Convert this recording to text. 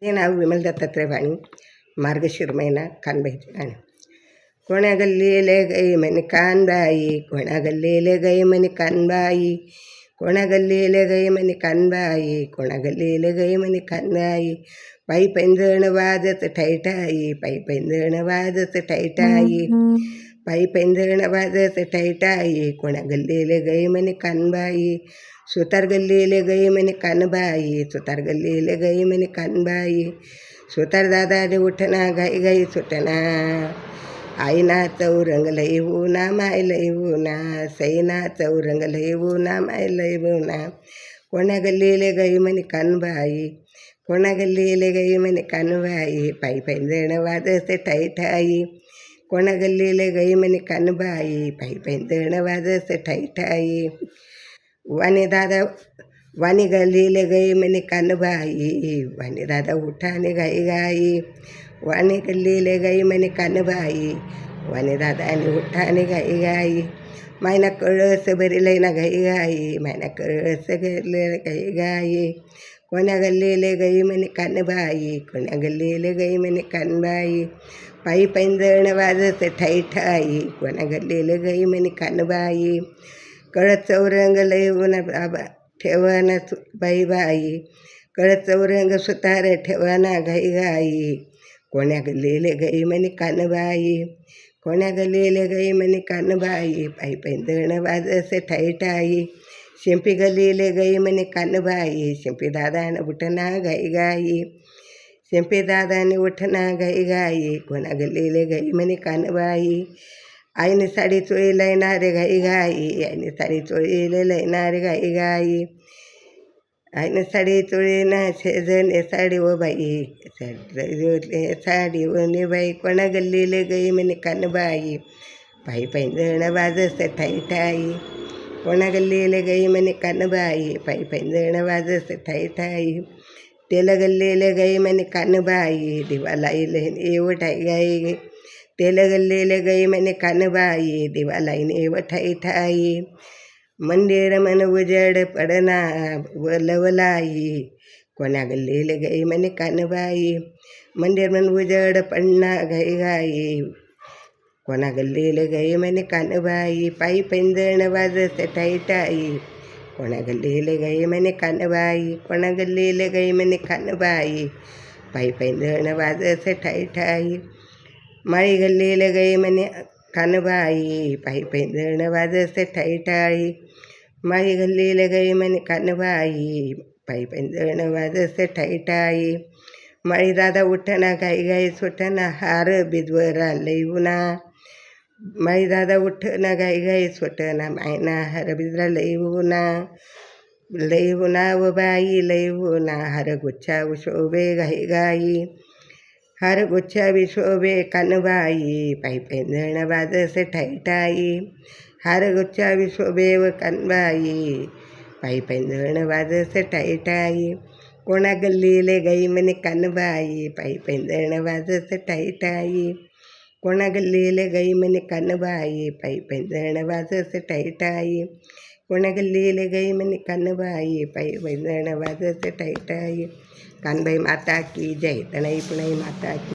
हे नाव विमल दत्तात्रय वाणी. मार्गशीर महिना कानबाईचे गाणे. कोण्या गल्लीले गई म्हणे कानबाई, कोण्या गल्लीले गई म्हणे कानबाई, कोण्या गल्लीले गई म्हणे कानबाई, कोण्या गल्लीले गई म्हणे कानबाई. पायी पैंजण वाजत ठैठाई, पायी पैंजण वाजत ठैठाई, पायी पैंजण वाजत ठैठाई. कोण्या गल्लीले गई म्हणे कानबाई, सुतार गल्लीले गई म्हणे कानबाई, सुतार गल्लीले गई म्हणे कानबाई. सुतार दादाने उठना घाई घाई सुटना, आईना चौरंग लई ऊना माय लई ऊना, सईना चौरंग लई ऊना माय लई ऊना. कोण्या गल्लीले गई म्हणे कानबाई, कोण्या गल्लीले गई म्हणे कानबाई. पायी पैंजण वाजत ठैठाई, कोण्या गल्लीले गई म्हणे कानबाई, पायी पैंजण वाजत ठैठाई. वाणी दादा वाणी गल्लीले गई म्हणे कानबाई, वाणी दादा उठाने घाई घाई, वाणी गल्लीले गई म्हणे कानबाई, वाणी दादाने उठाने घाई घाई. मायना कळस भरले ना घाई घाई, मायना कळस भरले घाई घाई. कोण्या गल्लीले गई म्हणे कानबाई, कोण्या गल्लीले गई म्हणे कानबाई. पायी पैंजण वाजत ठैठाई, कोण्या गल्लीले गई म्हणे कानबाई. कळत चौरंग लई ऊना बाबा ठेवना बाई बाई, कळत चौरंग सुतार ठेवना घाई घाई. कोण्या गल्लीले गई म्हणे कानबाई, कोण्या गल्लीले गई म्हणे कानबाई. पायी पैंजण वाजत ठैठाई, शिंपी गल्लीले गई म्हणे कानबाई, शिंपी दादाने उठना घाई घाई, शिंपी दादाने उठना घाई घाई. कोण्या गल्लीले गई म्हणे कानबाई. आईने साडी चोळी लयणारे घाई घाई, आईने साडी चोळी लयणारे घाई घाई. आईने साडी चोळी ना शेजने साडी व बाई, साडी व बाई. कोण्या गल्लीले गई म्हणे कानबाई, पायी पैंजण वाजत ठैठाई, कोण्या गल्लीले गई म्हणे कानबाई, पायी पैंजण वाजत ठैठाई. तेल गल्लीले गई म्हणे कानबाई, दिवा लाईले येव ठाई गाई, तेल गल्लीले गई म्हणे कानबाई, दिवा लाईन येव ठाई ठाई. मंदिर मन उजड पडना वलवलाई, कोण्या गल्लीले गई म्हणे कानबाई, मंदिर मन उजड पडना घाई घाई. कोण्या गल्लीले गई म्हणे कानबाई. पायी पैंजण वाजत ठैठाई, कोण्या गल्लीले गई म्हणे कानबाई, कोण्या गल्लीले गई म्हणे कानबाई. पायी पैंजण वाजत ठैठाई. माळी गल्लीले गई म्हणे कानबाई, पायी पैंजण वाजत ठैठाई. माळी गल्लीले गई म्हणे कानबाई, पायी पैंजण वाजत ठैठाई. माळी दादा उठना घाई घाई सुटना, हार बिजवरा लई ऊना, माळी दादा उठना घाई घाई सुटना, मायना हार बिजरा लई ऊना, लई ऊना व बाई लई ऊना. हार गुच्छा शोभे घाई घाई, हार गुच्छा विशोभे कानबाई, पायी पैंजण वाजत ठैठाई. हार गुच्छा विशोभे व कानबाई, पायी पैंजण वाजत ठैठाई. कोण्या गल्लीले गई म्हणे कानबाई, पायी पैंजण वाजत ठैठाई, कोण्या गल्लीले गई म्हणे कानबाई, पायी पैंजण वाजत ठैठाई. कोण्या गल्लीले गई म्हणे कानबाई, पायी पैंजण वाजत ठैठाई. कानबाई माता की जय. तनई पुनई माता की.